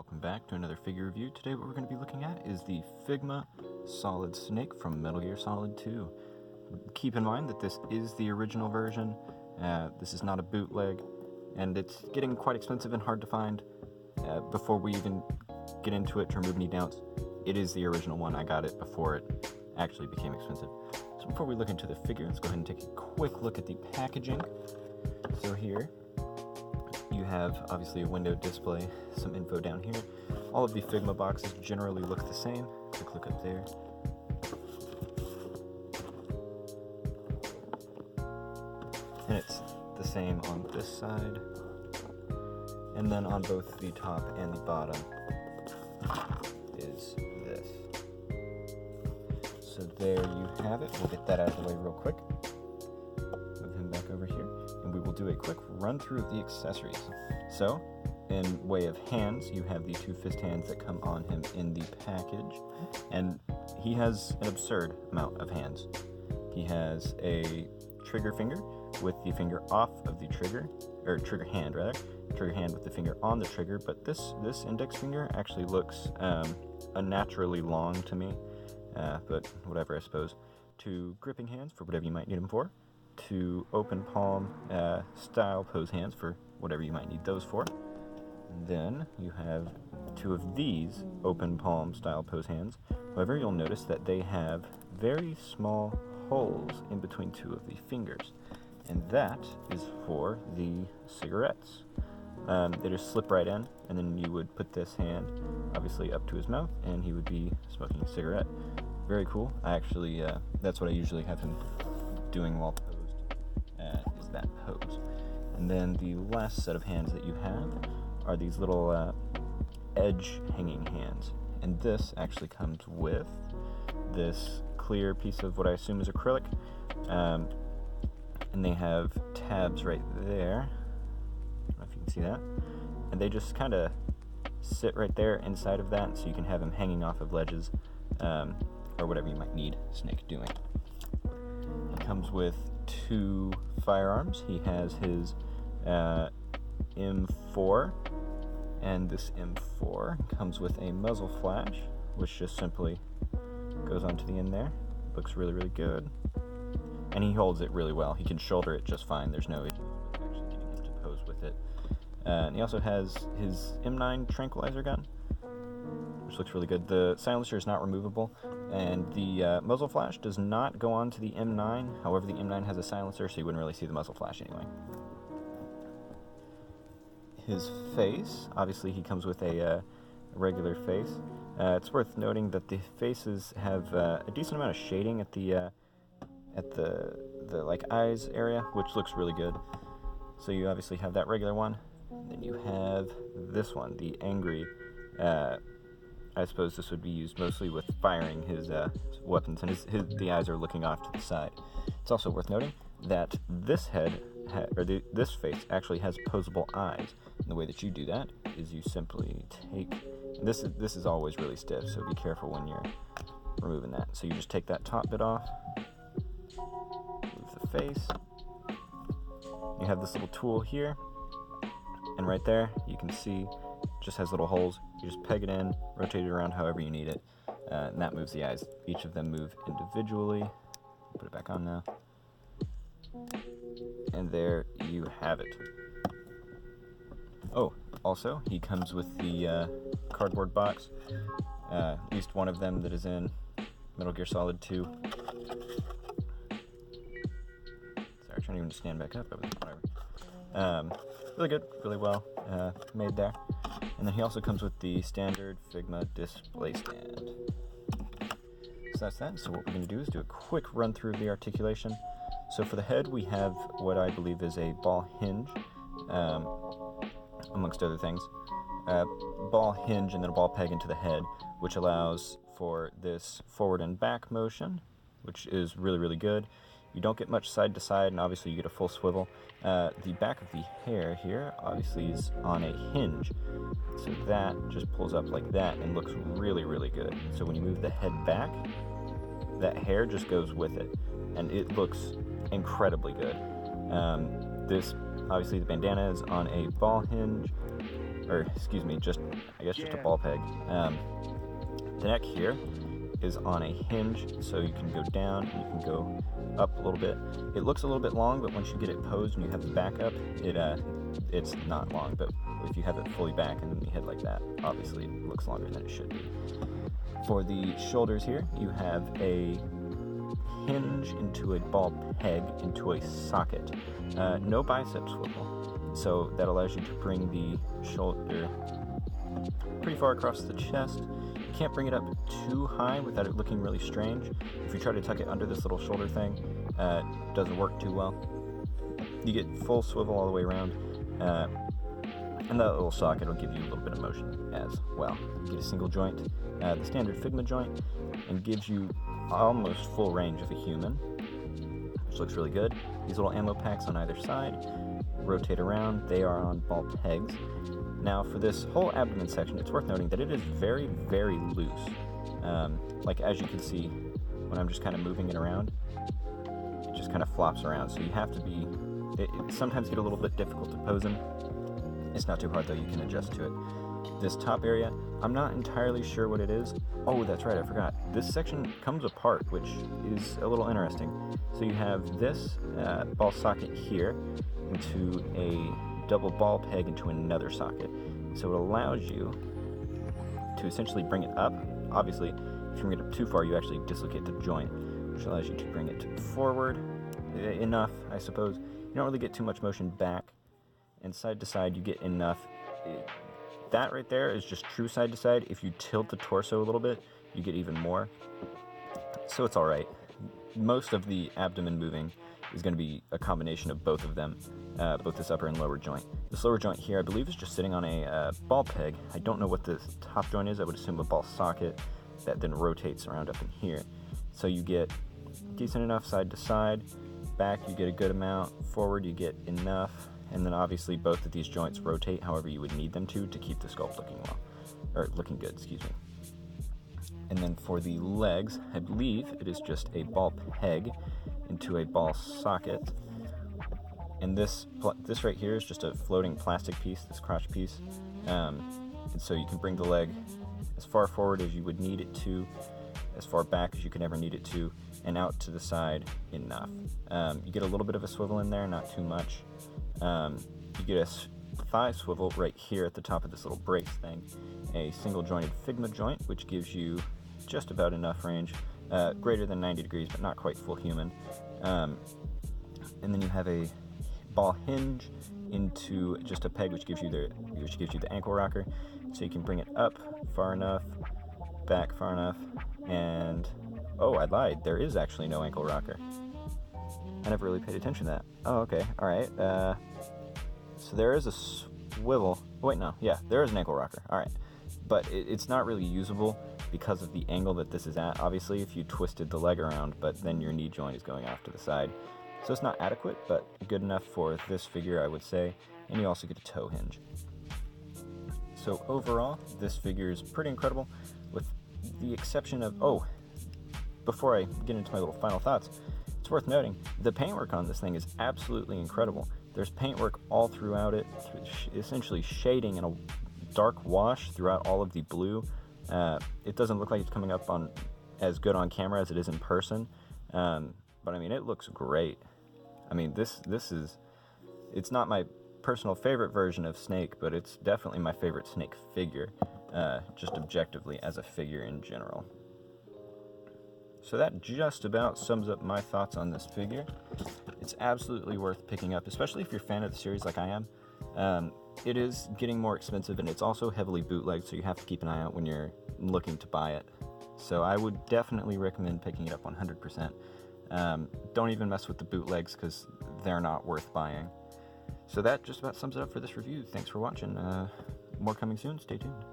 Welcome back to another figure review. Today what we're going to be looking at is the Figma Solid Snake from Metal Gear Solid 2. Keep in mind that this is the original version. This is not a bootleg, and it's getting quite expensive and hard to find. Before we even get into it to remove any doubts, it is the original one. I got it before it actually became expensive. So before we look into the figure, let's go ahead and take a quick look at the packaging. So here you have obviously a window display, some info down here. All of the Figma boxes generally look the same. Quick look up there. And it's the same on this side. And then on both the top and the bottom is this. So there you have it. We'll get that out of the way real quick. Move him back over here. And we will do a quick run through of the accessories. So, in way of hands, you have the two fist hands that come on him in the package, and he has an absurd amount of hands. He has a trigger finger with the finger off of the trigger, or trigger hand with the finger on the trigger, but this index finger actually looks unnaturally long to me, but whatever, I suppose. Two gripping hands for whatever you might need them for. Two open palm style pose hands for whatever you might need those for. And then you have two of these open palm style pose hands. However, you'll notice that they have very small holes in between two of the fingers, and that is for the cigarettes. They just slip right in, and then you would put this hand obviously up to his mouth and he would be smoking a cigarette. Very cool. I actually that's what I usually have him doing while posed, is that pose. And then the last set of hands that you have are these little edge hanging hands, and this actually comes with this clear piece of what I assume is acrylic, and they have tabs right there. I don't know if you can see that, and they just kind of sit right there inside of that, so you can have him hanging off of ledges, or whatever you might need Snake doing. He comes with two firearms. He has his M4, and this M4 comes with a muzzle flash, which just simply goes onto the end there. Looks really, really good. And he holds it really well. He can shoulder it just fine. There's no issue with actually getting him to pose with it. And he also has his M9 tranquilizer gun, which looks really good. The silencer is not removable, and the muzzle flash does not go on to the M9. However, the M9 has a silencer, so you wouldn't really see the muzzle flash anyway. His face, obviously he comes with a regular face. It's worth noting that the faces have a decent amount of shading at the like eyes area, which looks really good. So you obviously have that regular one. Then you have this one, the angry. I suppose this would be used mostly with firing his weapons, and the eyes are looking off to the side. It's also worth noting that this head, this face, actually has posable eyes. And the way that you do that is you simply take, this is always really stiff, so be careful when you're removing that. So you just take that top bit off, move the face. You have this little tool here, and right there you can see it just has little holes. You just peg it in, rotate it around however you need it, and that moves the eyes. Each of them move individually. Put it back on now. And there you have it. Oh, also, he comes with the cardboard box, at least one of them that is in Metal Gear Solid 2. Sorry, trying even to stand back up, but whatever. Really good, really well made there. And then he also comes with the standard Figma display stand. So that's that. So what we're going to do is do a quick run through of the articulation. So for the head, we have what I believe is a ball hinge, amongst other things. Ball hinge and then a ball peg into the head, which allows for this forward and back motion, which is really, really good. You don't get much side to side, and obviously you get a full swivel. The back of the hair here obviously is on a hinge, so that just pulls up like that and looks really, really good. So when you move the head back, that hair just goes with it, and it looks incredibly good. This obviously the bandana is on a ball hinge, or excuse me, just a ball peg. The neck here is on a hinge, so you can go down and you can go up a little bit. It looks a little bit long, but once you get it posed and you have the back up, it's not long. But if you have it fully back and then you head like that, obviously it looks longer than it should be. For the shoulders here, you have a hinge into a ball peg into a socket. No bicep swivel, so that allows you to bring the shoulder pretty far across the chest. You can't bring it up too high without it looking really strange. If you try to tuck it under this little shoulder thing, it doesn't work too well. You get full swivel all the way around, and that little socket will give you a little bit of motion as well. You get a single joint, the standard Figma joint, and gives you almost full range of a human, which looks really good. These little ammo packs on either side rotate around. They are on ball pegs. Now for this whole abdomen section, it's worth noting that it is very, very loose. Like as you can see, when I'm just kind of moving it around, it just kind of flops around. So you have to be, it sometimes get a little bit difficult to pose them. It's not too hard though, you can adjust to it. This top area, I'm not entirely sure what it is. Oh, that's right, I forgot. This section comes apart, which is a little interesting. So you have this ball socket here into a double ball peg into another socket. So it allows you to essentially bring it up. Obviously, if you bring it up too far, you actually dislocate the joint, which allows you to bring it forward enough, I suppose. You don't really get too much motion back, and side to side you get enough. That right there is just true side to side. If you tilt the torso a little bit, you get even more. So it's all right. Most of the abdomen moving is going to be a combination of both of them, both this upper and lower joint. This lower joint here, I believe, is just sitting on a ball peg. I don't know what the top joint is. I would assume a ball socket that then rotates around up in here. So you get decent enough side to side. Back, you get a good amount. Forward, you get enough. And then obviously both of these joints rotate however you would need them to keep the sculpt looking well, or looking good, excuse me. And then for the legs, I believe it is just a ball peg into a ball socket. And this right here is just a floating plastic piece, this crotch piece. And so you can bring the leg as far forward as you would need it to, as far back as you can ever need it to, and out to the side enough. You get a little bit of a swivel in there, not too much. You get a thigh swivel right here at the top of this little brace thing, a single jointed Figma joint, which gives you just about enough range, greater than 90 degrees, but not quite full human. And then you have a ball hinge into just a peg, which gives you the ankle rocker, so you can bring it up far enough, back far enough, and oh, I lied. There is actually no ankle rocker. I never really paid attention to that. Oh, okay, all right. So there is a swivel. Wait, no, yeah, there is an ankle rocker. All right, but it's not really usable because of the angle that this is at. Obviously, if you twisted the leg around, but then your knee joint is going off to the side. So it's not adequate, but good enough for this figure, I would say. And you also get a toe hinge. So overall, this figure is pretty incredible, with the exception of, before I get into my little final thoughts, it's worth noting, the paintwork on this thing is absolutely incredible. There's paintwork all throughout it, essentially shading in a dark wash throughout all of the blue. It doesn't look like it's coming up on as good on camera as it is in person, but I mean, it looks great. I mean, it's not my personal favorite version of Snake, but it's definitely my favorite Snake figure, just objectively as a figure in general. So that just about sums up my thoughts on this figure. It's absolutely worth picking up, especially if you're a fan of the series like I am. It is getting more expensive, and it's also heavily bootlegged, so you have to keep an eye out when you're looking to buy it. So I would definitely recommend picking it up 100%. Don't even mess with the bootlegs, because they're not worth buying. So that just about sums it up for this review. Thanks for watching. More coming soon. Stay tuned.